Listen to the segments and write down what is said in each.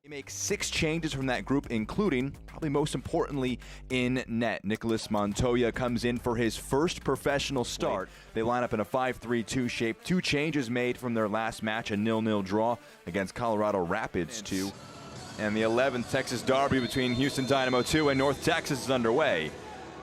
He makes 6 changes from that group, including, probably most importantly, in net. Nicolas Montoya comes in for his first professional start. They line up in a 5-3-2 shape. 2 changes made from their last match, a 0-0 draw against Colorado Rapids 2. And the 11th Texas Derby between Houston Dynamo 2 and North Texas is underway,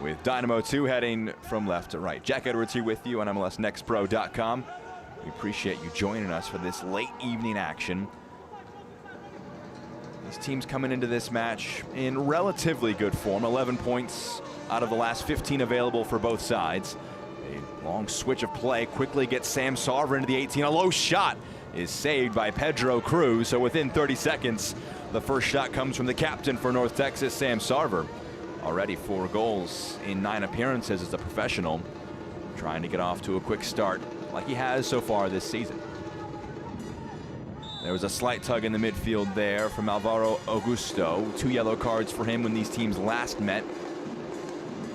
with Dynamo 2 heading from left to right. Jack Edwards here with you on MLSNextPro.com. We appreciate you joining us for this late evening action. These teams coming into this match in relatively good form. 11 points out of the last 15 available for both sides. A long switch of play quickly gets Sam Sarver into the 18. A low shot is saved by Pedro Cruz. So within 30 seconds, the first shot comes from the captain for North Texas, Sam Sarver. Already 4 goals in 9 appearances as a professional. Trying to get off to a quick start like he has so far this season. There was a slight tug in the midfield there from Alvaro Augusto. 2 yellow cards for him when these teams last met.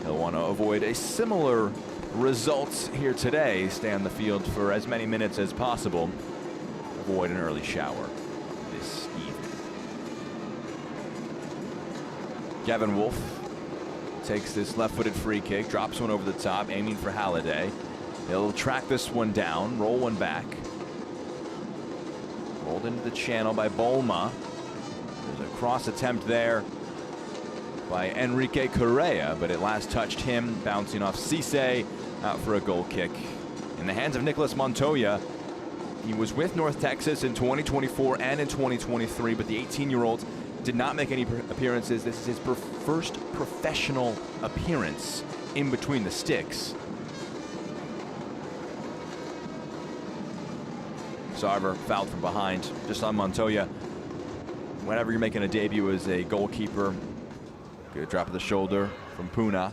He'll want to avoid a similar result here today. Stay on the field for as many minutes as possible. Avoid an early shower this evening. Gavin Wolf takes this left-footed free kick, drops one over the top, aiming for Halliday. He'll track this one down, roll one back. Rolled into the channel by Bolma. There's a cross attempt there by Enrique Correa, but it last touched him, bouncing off Cisse, out for a goal kick. In the hands of Nicolas Montoya. He was with North Texas in 2024 and in 2023, but the 18-year-old did not make any appearances. This is his first professional appearance in between the sticks. Sarver fouled from behind, just on Montoya. Whenever you're making a debut as a goalkeeper, good drop of the shoulder from Puna.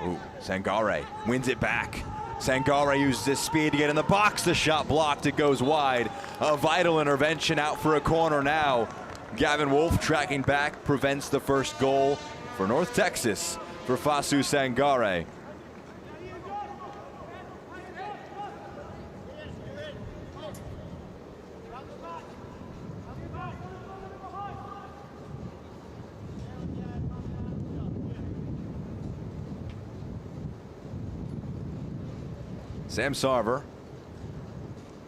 Ooh, Sangare wins it back. Sangare uses his speed to get in the box. The shot blocked, it goes wide. A vital intervention out for a corner now. Gavin Wolf tracking back, prevents the first goal for North Texas for Fasu Sangare. Sam Sarver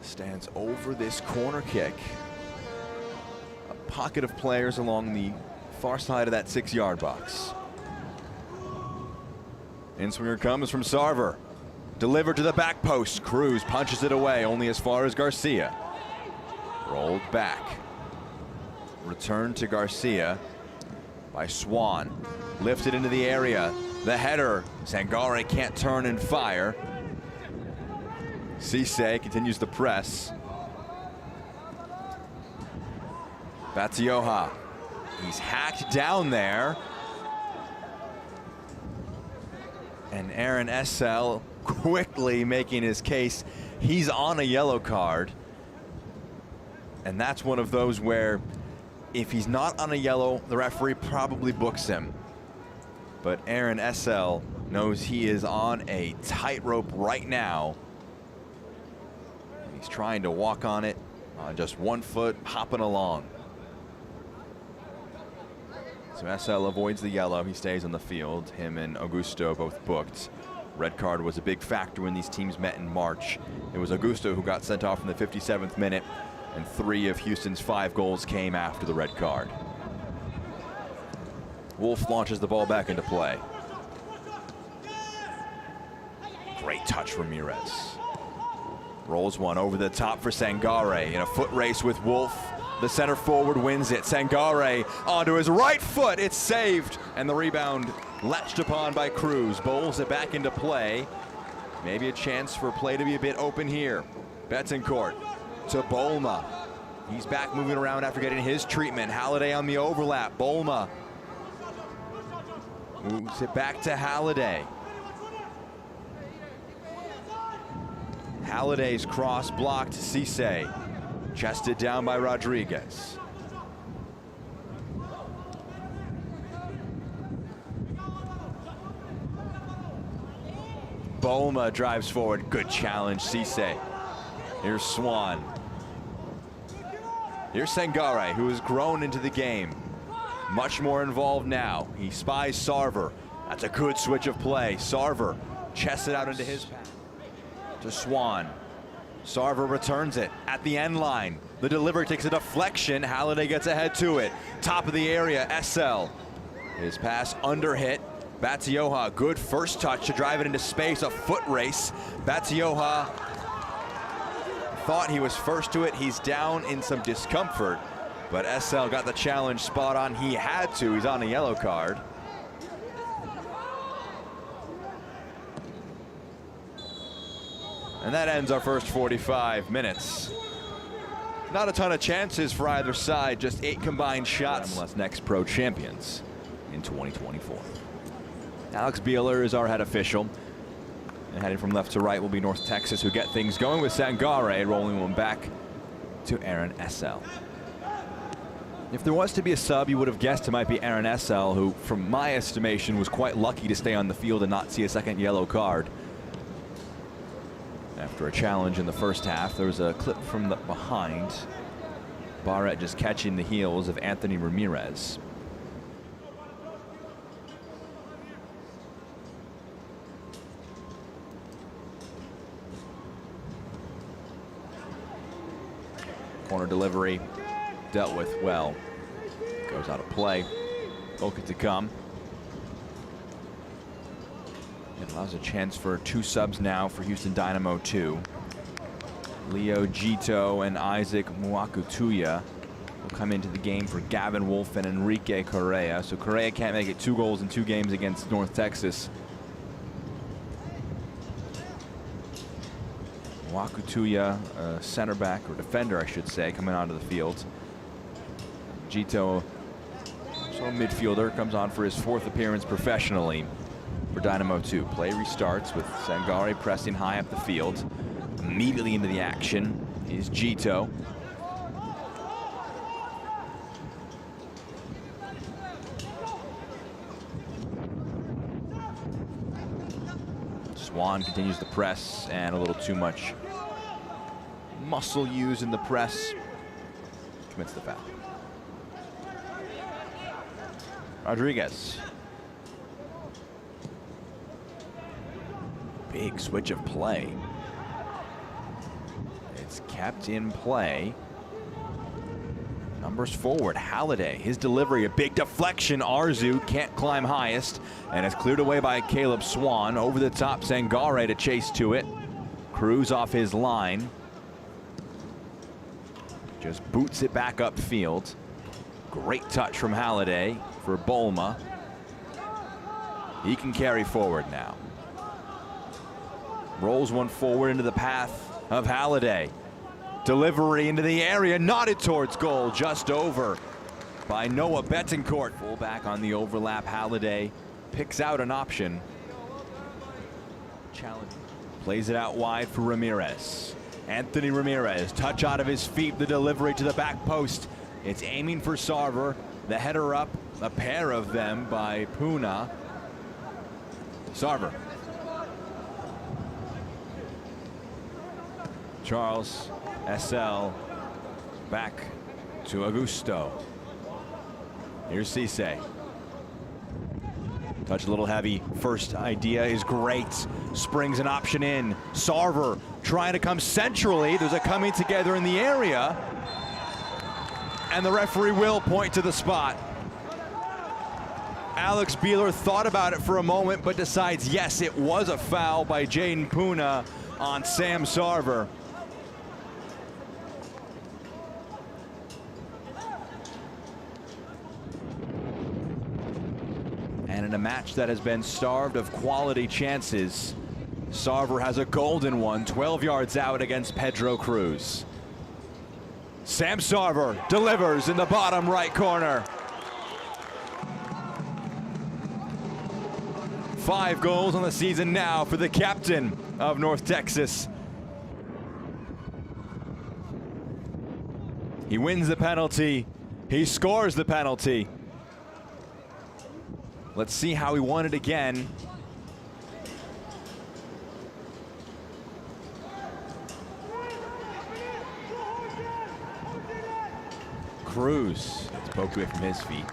stands over this corner kick. A pocket of players along the far side of that 6-yard box. In-swinger comes from Sarver. Delivered to the back post. Cruz punches it away only as far as Garcia. Rolled back. Returned to Garcia by Swan. Lifted into the area. The header. Sangare can't turn and fire. Cisse continues the press. Batioja. He's hacked down there. And Aaron Essel quickly making his case. He's on a yellow card. And that's one of those where if he's not on a yellow, the referee probably books him. But Aaron Essel knows he is on a tightrope right now. He's trying to walk on it on just 1 foot, hopping along. So SL avoids the yellow. He stays on the field. Him and Augusto both booked. Red card was a big factor when these teams met in March. It was Augusto who got sent off in the 57th minute, and 3 of Houston's 5 goals came after the red card. Wolf launches the ball back into play. Great touch, Ramirez. Rolls one over the top for Sangare in a foot race with Wolf. The center forward wins it. Sangare onto his right foot. It's saved. And the rebound latched upon by Cruz. Bowls it back into play. Maybe a chance for play to be a bit open here. Betancourt to Bolma. He's back moving around after getting his treatment. Halliday on the overlap. Bolma moves it back to Halliday. Halliday's cross blocked. Cisse chested down by Rodriguez. Bolma drives forward. Good challenge, Cisse. Here's Swan. Here's Sangare, who has grown into the game. Much more involved now. He spies Sarver. That's a good switch of play. Sarver chests it out into his path to Swan. Sarver returns it at the end line. The delivery takes a deflection. Halliday gets ahead to it. Top of the area, SL. His pass under hit. Batioha, good first touch to drive it into space. A foot race. Batioha thought he was first to it. He's down in some discomfort, but SL got the challenge spot on. He had to. He's on a yellow card. And that ends our first 45 minutes. Not a ton of chances for either side, just 8 combined shots. MLS Next Pro champions in 2024. Alex Beeler is our head official. And heading from left to right will be North Texas, who get things going with Sangare rolling one back to Aaron SL. If there was to be a sub, you would have guessed it might be Aaron SL, who, from my estimation, was quite lucky to stay on the field and not see a second yellow card. After a challenge in the first half, there was a clip from the behind. Barrett just catching the heels of Anthony Ramirez. Corner delivery dealt with well. Goes out of play. Boca to come. It allows a chance for 2 subs now for Houston Dynamo 2. Leo Gito and Isaac Muakutuya will come into the game for Gavin Wolf and Enrique Correa. So Correa can't make it 2 goals in 2 games against North Texas. Muakutuya, center back, or defender I should say, coming onto the field. Gito, so a midfielder, comes on for his 4th appearance professionally for Dynamo 2. Play restarts with Sangare pressing high up the field. Immediately into the action is Gito. Swan continues the press, and a little too much muscle used in the press. Commits the foul. Rodriguez. Big switch of play. It's kept in play. Numbers forward, Halliday, his delivery, a big deflection. Arzu can't climb highest, and it's cleared away by Caleb Swan. Over the top, Sangare to chase to it. Cruz off his line. Just boots it back upfield. Great touch from Halliday for Bolma. He can carry forward now. Rolls one forward into the path of Halliday. Delivery into the area, nodded towards goal, just over by Noah Betancourt. Fullback on the overlap, Halliday picks out an option. Challenge. Plays it out wide for Ramirez. Anthony Ramirez, touch out of his feet, the delivery to the back post. It's aiming for Sarver. The header up, a pair of them by Puna. Sarver. Charles, SL, back to Augusto. Here's Cisse. Touch a little heavy. First idea is great. Springs an option in. Sarver trying to come centrally. There's a coming together in the area. And the referee will point to the spot. Alex Beeler thought about it for a moment, but decides, yes, it was a foul by Jaden Puna on Sam Sarver. And in a match that has been starved of quality chances, Sarver has a golden one, 12 yards out against Pedro Cruz. Sam Sarver delivers in the bottom right corner. 5 goals on the season now for the captain of North Texas. He wins the penalty. He scores the penalty. Let's see how he won it again. Cruz. It's poked away from his feet.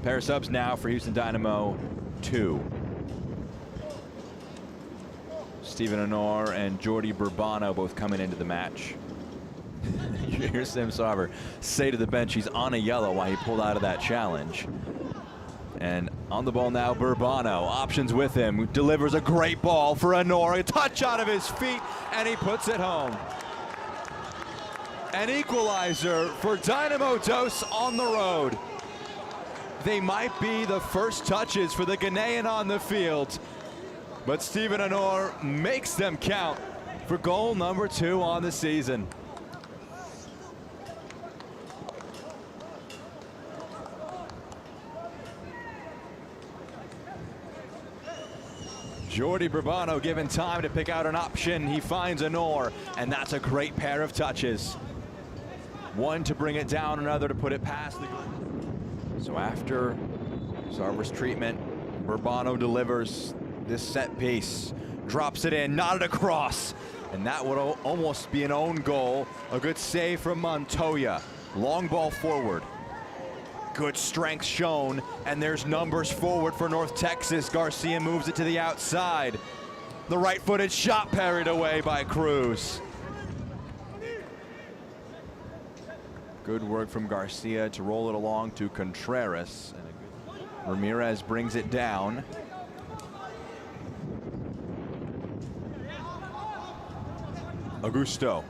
Pair of subs now for Houston Dynamo, 2. Steven Honor and Jordi Burbano both coming into the match. You hear Sam Sarver say to the bench he's on a yellow while he pulled out of that challenge. And on the ball now, Burbano, options with him, delivers a great ball for Honor, a touch out of his feet, and he puts it home. An equalizer for Dynamo Dos on the road. They might be the first touches for the Ghanaian on the field, but Steven Honor makes them count for goal number 2 on the season. Jordi Burbano given time to pick out an option. He finds Honor, and that's a great pair of touches. One to bring it down, another to put it past the... So after Sarver's treatment, Burbano delivers this set piece, drops it in, nodded across, and that would almost be an own goal. A good save from Montoya. Long ball forward. Good strength shown, and there's numbers forward for North Texas. Garcia moves it to the outside. The right-footed shot parried away by Cruz. Good work from Garcia to roll it along to Contreras. Ramirez brings it down. Augusto.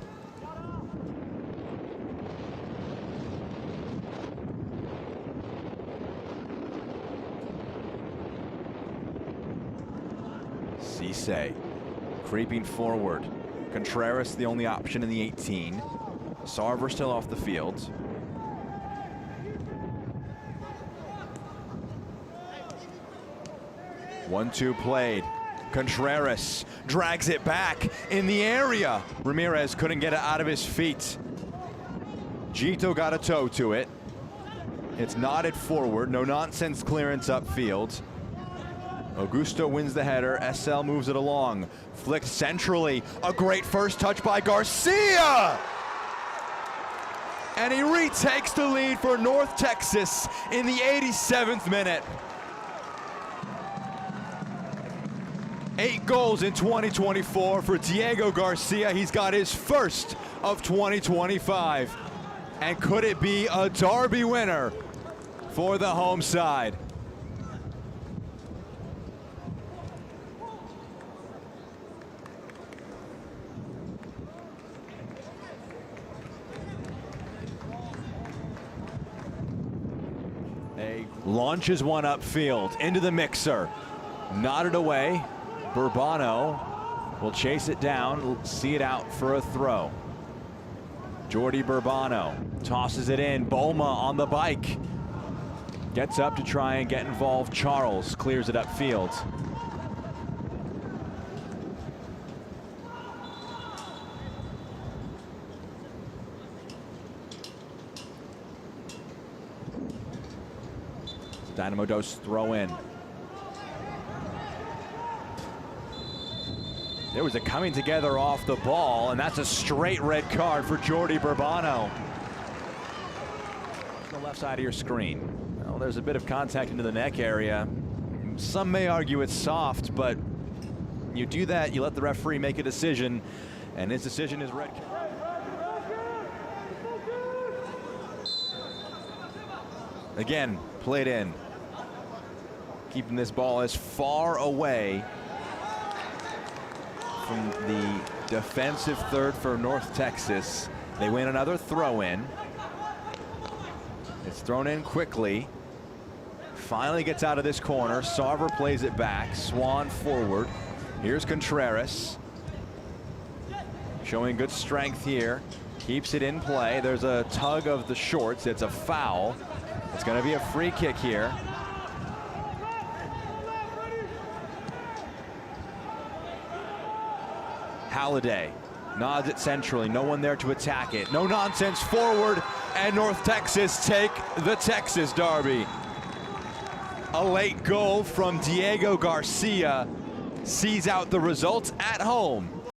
Cisse creeping forward. Contreras the only option in the 18. Sarver still off the field. One-two played. Contreras drags it back in the area. Ramirez couldn't get it out of his feet. Gito got a toe to it. It's nodded forward. No nonsense clearance upfield. Augusto wins the header. SL moves it along. Flicked centrally. A great first touch by Garcia! And he retakes the lead for North Texas in the 87th minute. 8 goals in 2024 for Diego Garcia. He's got his first of 2025. And could it be a derby winner for the home side? Launches one upfield into the mixer. Nodded away. Burbano will chase it down, see it out for a throw. Jordi Burbano tosses it in. Boma on the bike. Gets up to try and get involved. Charles clears it upfield. Dynamo Dos throw in. There was a coming together off the ball, and that's a straight red card for Jordi Burbano. On the left side of your screen. Well, there's a bit of contact into the neck area. Some may argue it's soft, but you do that, you let the referee make a decision, and his decision is red card. Again, played in. Keeping this ball as far away from the defensive third for North Texas. They win another throw in. It's thrown in quickly. Finally gets out of this corner. Sarver plays it back. Swan forward. Here's Contreras. Showing good strength here. Keeps it in play. There's a tug of the shorts. It's a foul. It's going to be a free kick here. Halliday Nods it centrally, no one there to attack it. No nonsense forward, and North Texas take the Texas Derby. A late goal from Diego Garcia sees out the results at home.